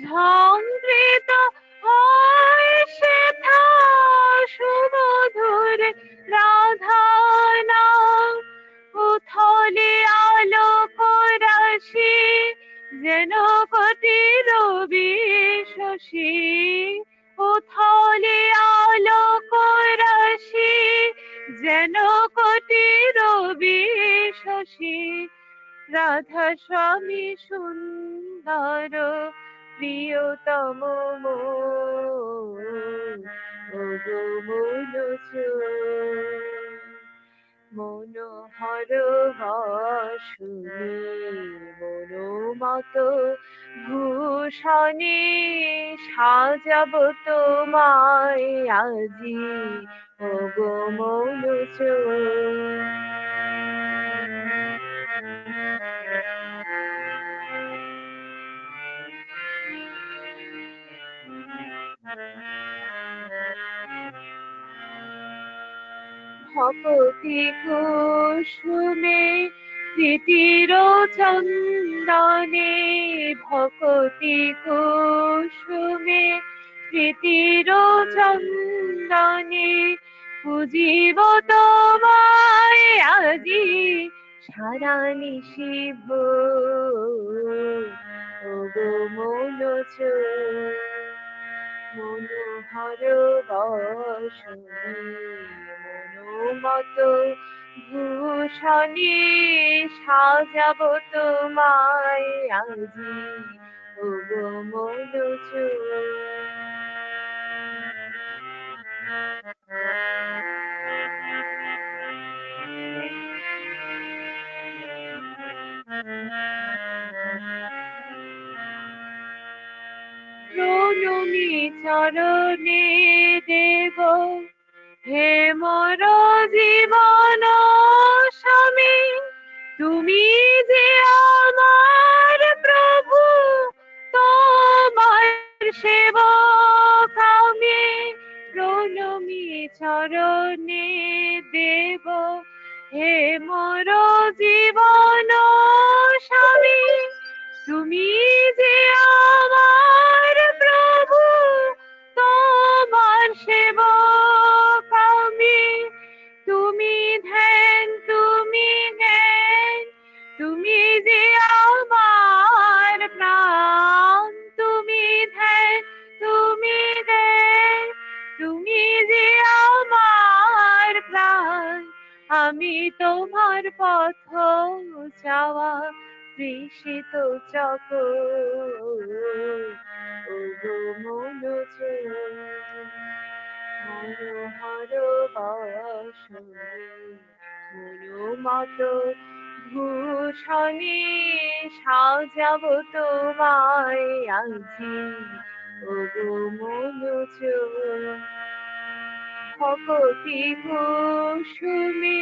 ঝঙ্কৃত হয় সেথা সুমধুর রাধা নাম উথলে আলোক রাশি যেন কোটি রবি শশী উথলে আলোক রাশি যেন কোটি রবি শশী রাধা স্বামী সুন্দর প্রিয়তম মনোহর বাসুনি মনোমত ভূষণে সাজাব তোমায় আজি ওগো মনোজ ভকতি কুসুমে প্রীতির চন্দনে ভকতি কুসুমে প্রীতির চন্দনে পুজিব তোমায় আজি সারা নিশিভ ওগো মনোজ মনোহর বাসুনি মনোমত ভূষণে সাজাব তোমায় আজি ওগো মনোজ প্রণমী চরণে দেব হে মোর জীবন স্বামী তুমি যে আমার প্রভু তোমার সেবক আমি প্রণমী চরণে দেব হে মোর জীবন স্বামী তুমি যে আমার প্রভু তোমার সেবক আমি তুমি ধ্যান তুমি জ্ঞান তুমি যে আমার প্রাণ তুমি ধ্যান তুমি জ্ঞান তুমি যে আমার প্রাণ আমি তোমার পথ চাওয়া তৃষিত চক ওগো মনোজ মনোহর বাসুনি মনোমত ভূষণে সাজাব তোমায় আজি ওগো মনোজ ভকতি কুসুমে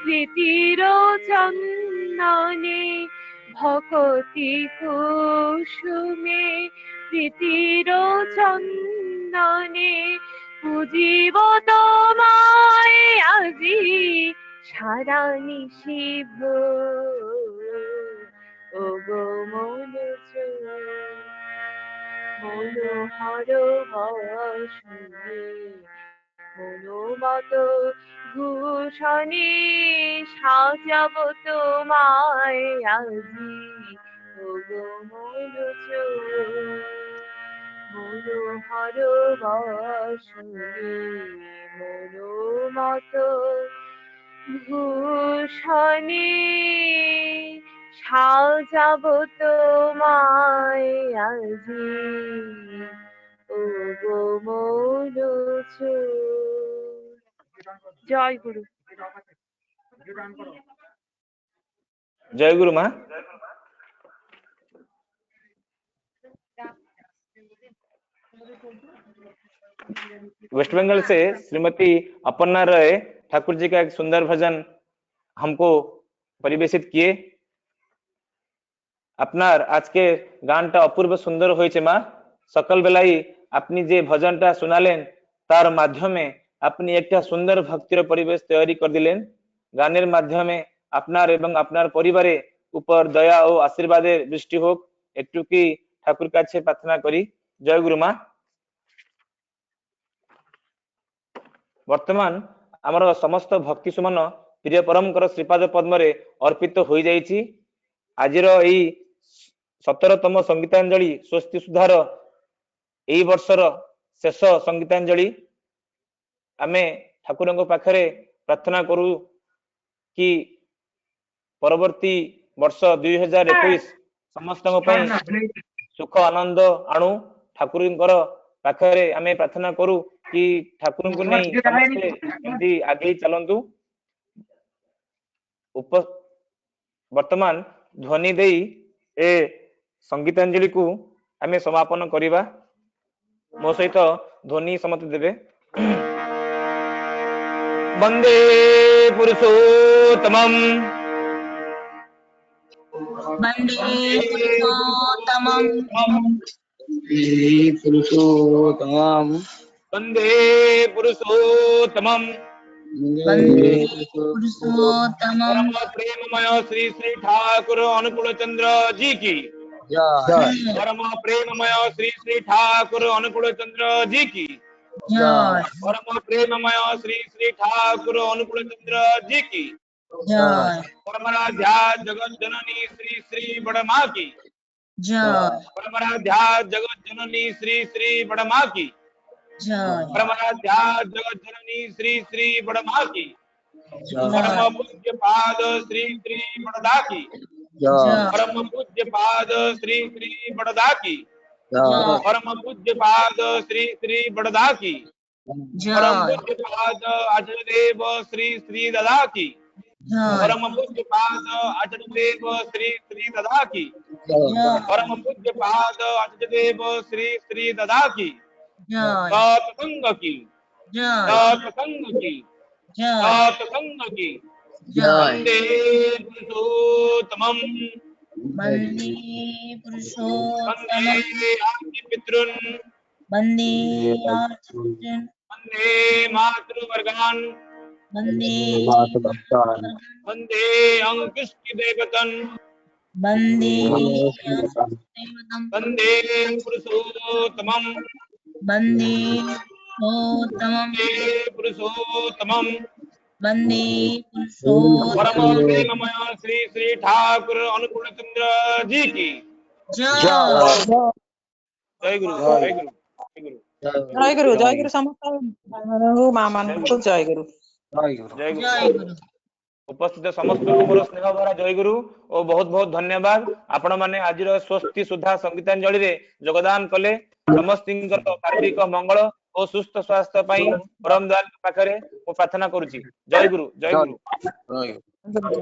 প্রীতির চন্দনে ভকতি কুসুমে প্রীতির চন্দনে পুজিব তোমায় আজি সারা নিশিভ ওগো মনোজ মনোহর বাসুনি মনোমত ভূষণে সাজাব তোমায় আজি ওগো মনোজ মনোহর বাসুনি মনোমত ভূষণে সাজাব তোমায় আজি ওগো মনোজ জয় গুরু जय गुरु माँ। वेस्ट बंगाल से श्रीमती अपर्णा राय ठाकुर जी का एक सुंदर भजन हमको परिवेशित किए। আপনার আজকে গানটা অপূর্ব সুন্দর হয়েছে মা। সকল বেলাই আপনি যে ভজনটা শোনালেন তার মাধ্যমে আপনি একটা সুন্দর ভক্তির পরিবেশ তৈরি করে দিলেন। গানের মাধ্যমে আপনার এবং আপনার পরিবারের উপর দয়া ও আশীর্বাদের বৃষ্টি হোক, একটু কি ঠাকুর কাছে প্রার্থনা করি। জয় গুরু মা। বর্তমান আমার সমস্ত ভক্তি সুমন প্রিয় পরমଙ୍କର ଶ୍ରୀପାଦ ପଦ୍ମରେ ଅର୍ପିତ ହୋଇଯାଇଛି। ଆଜିର ଏହି 17ତମ ସଙ୍ଗୀତାଞ୍ଜଳି ସ୍ୱସ୍ତି ସୁଧାର ଏହି ବର୍ଷର शेष संगीतांजलि आमे ठाकुरଙ୍କ पाखरे प्रार्थना करू कि परवर्ती वर्ष 2021 समस्त सुख आनंद आणु। ठाकुरଙ୍କର पाखरे आमे प्रार्थना करू कि ठाकुरଙ୍କୁ नहीं समस्ते एमती आगे चलंतु। वर्तमान ध्वनि देई ए संगीतांजलि को आमे समापन करिबा। मो सहित ध्वनि समत देबे। वंदे पुरुषोत्तमम् वन्दे पुरुषोत्तमम् पुरुषोत्तमम् वंदे पुरुषोत्तमम् वन्दे परम पुरुषोत्तमम् प्रेममय श्री श्री ठाकुर अनुकूल चंद्र जी की। जय परम प्रेममय श्री श्री ठाकुर अनुकूल चंद्र जी की। जय परम प्रेममय श्री श्री ठाकुर अनुकूल चंद्र जी की। जय परमराध्या जगत जननी श्री श्री बड़मा की। जय परमराध्या जगत जननी श्री श्री बड़मा की। जय परमराध्या जगत जननी श्री श्री बड़मा की। परम जय पूज्य पाद श्री श्री बड़दा की। परम पूज्य पाद श्री श्री बड़दा की। परम पूज्य पाद श्री श्री बड़दा की। परम पूज्य पाद आचार्य देव श्री श्री ददा की। परम पूज्य पाद आचार्य देव श्री श्री ददा की। परम पूज्य पाद आचार्य देव श्री श्री ददा की। सत्संग की। सत्संग की। सत्संग की। वंदे पुरुषोत्तमम् वन्दे वंदे पुरुषोत्तमम् आदि पितॄन् वन्दे आर्यपुत्रन् वंदे मातृवर्गान् वन्दे वंदे अंकुष्टि देवतन् वन्दे देवतम् वंदे पुरुषोत्तमम् वन्दे पुरुषोत्तमम् वंदे पुरुषोत्तमम् वन्दे परम पुरुषोत्तमम् प्रेममय श्री श्री ठाकुर अनुकूल चंद्र जी की। जय जय गुरु जय गुरु जय गुरु जय गुरु समस्त माँ मान जय गुरु जय गुरु। जय गुरु उपस्थित समस्त को मोर स्नेह भरा जय गुरु और बहुत बहुत धन्यवाद। आपण माने आज स्वस्ति सुधा संगीतांजलि रे योगदान कले। समस्त शारीरिक मंगल और सुस्थ स्वास्थ्य परम दयाल पाखरे प्रार्थना करुछि। जय गुरु जय गुरु। जय